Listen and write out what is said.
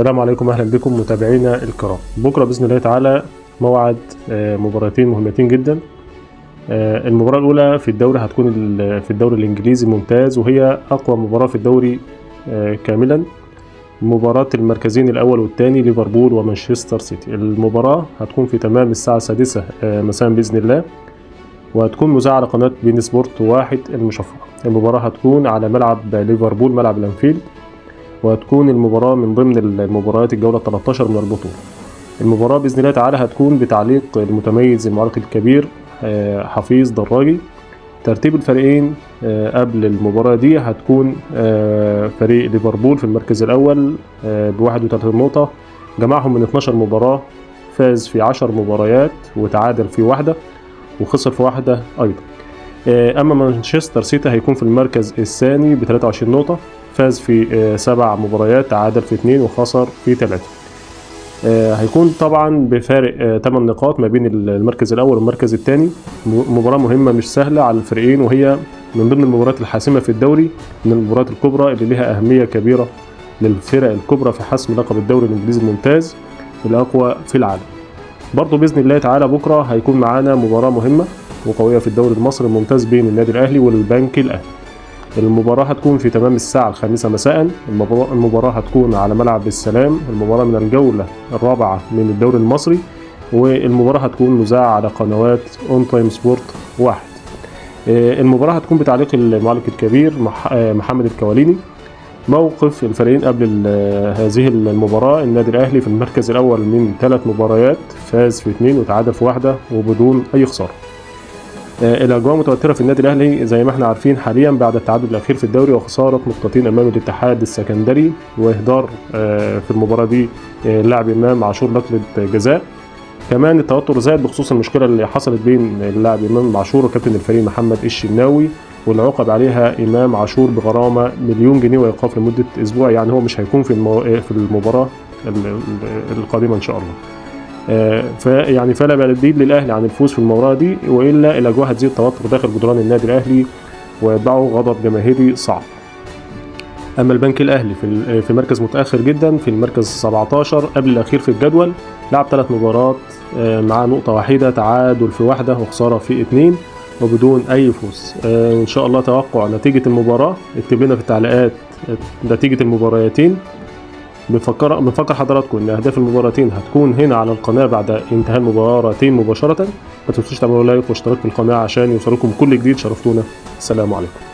السلام عليكم، اهلا بكم متابعينا الكرام. بكره باذن الله تعالى موعد مباراتين مهمتين جدا. المباراه الاولى في الدوري هتكون في الدوري الانجليزي الممتاز، وهي اقوى مباراه في الدوري كاملا، مباراه المركزين الاول والثاني ليفربول ومانشستر سيتي. المباراه هتكون في تمام الساعه 6 مساء باذن الله، وهتكون مذاعه على قناه بين سبورت 1 المشفره. المباراه هتكون على ملعب ليفربول، ملعب الانفيلد، وهتكون المباراة من ضمن المباريات الجولة 13 من البطولة. المباراة بإذن الله تعالى هتكون بتعليق المتميز المعلق الكبير حفيظ دراجي. ترتيب الفريقين قبل المباراة دي هتكون فريق ليفربول في المركز الأول ب31 نقطة، جمعهم من 12 مباراة، فاز في 10 مباريات وتعادل في واحدة وخسر في واحدة أيضا. أما مانشستر سيتي هيكون في المركز الثاني ب23 نقطة، فاز في 7 مباريات، تعادل في 2 وخسر في 3. هيكون طبعا بفارق 8 نقاط ما بين المركز الأول والمركز الثاني. مباراة مهمة مش سهلة على الفريقين، وهي من ضمن المباريات الحاسمة في الدوري، من المباريات الكبرى اللي لها أهمية كبيرة للفرق الكبرى في حسم لقب الدوري الإنجليزي الممتاز الأقوى في العالم. برضو بإذن الله تعالى بكرة هيكون معانا مباراة مهمة وقوية في الدوري المصري الممتاز بين النادي الأهلي والبنك الأهلي. المباراة هتكون في تمام الساعة 5 مساء. المباراة هتكون على ملعب السلام، المباراة من الجولة الرابعة من الدوري المصري، والمباراة هتكون مذاعة على قنوات اون تايم سبورت 1. المباراة هتكون بتعليق المعلق الكبير محمد الكواليني. موقف الفريقين قبل هذه المباراة: النادي الأهلي في المركز الأول من 3 مباريات، فاز في 2 وتعادل في 1 وبدون أي خسارة. الاجواء متوتره في النادي الاهلي زي ما احنا عارفين حاليا بعد التعادل الاخير في الدوري وخساره نقطتين امام الاتحاد السكندري، واهدار في المباراه دي اللاعب امام عاشور ركله جزاء. كمان التوتر زاد بخصوص المشكله اللي حصلت بين اللاعب امام عاشور وكابتن الفريق محمد الشناوي، واللي عوقب عليها امام عاشور بغرامه 1,000,000 جنيه وايقاف لمده اسبوع. يعني هو مش هيكون في المباراه القادمه ان شاء الله. فلا بديل للاهلي عن الفوز في المباراه دي، والا الاجواء هتزيد توتر داخل جدران النادي الاهلي ويتبعه غضب جماهيري صعب. اما البنك الاهلي في مركز متاخر جدا، في المركز 17 قبل الاخير في الجدول، لعب 3 مباريات مع نقطه واحده، تعادل في 1 وخساره في 2 وبدون اي فوز. ان شاء الله توقع نتيجه المباراه، اكتب لنا في التعليقات نتيجه المباراتين. بنفكر حضراتكم ان اهداف المباراتين هتكون هنا على القناه بعد انتهاء المباراتين مباشره. ما تنسوش تعملوا لايك واشتراك في القناه عشان يوصلكم كل جديد. شرفتونا. السلام عليكم.